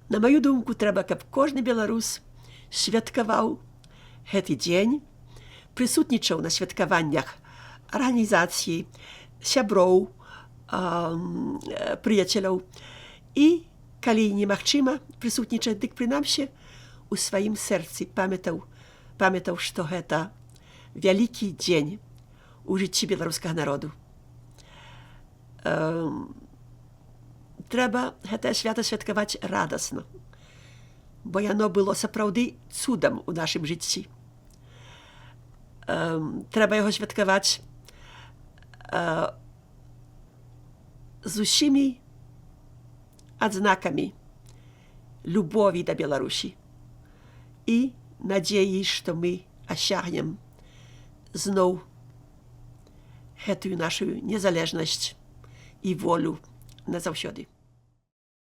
На маю думку, трэба, каб кожны беларус святкаваў гэты дзень, прысутнічаў на святкаваннях арганізацый, сяброў, прыяцеляў. І, калі немагчыма прысутнічаць, дык прынамсі у сваім сэрцы памятаў, што гэта вялікі дзень у жыцці беларускага народу. Трэба гэтае свята святкаваць радасна, бо яно было сапраўды цудам у нашым жыцці. Трэба яго святкаваць з усімі адзнакамі любові да Беларусі і надзеі, што мы асягнем зноў гэтую нашу незалежнасць і волю назаўсёды.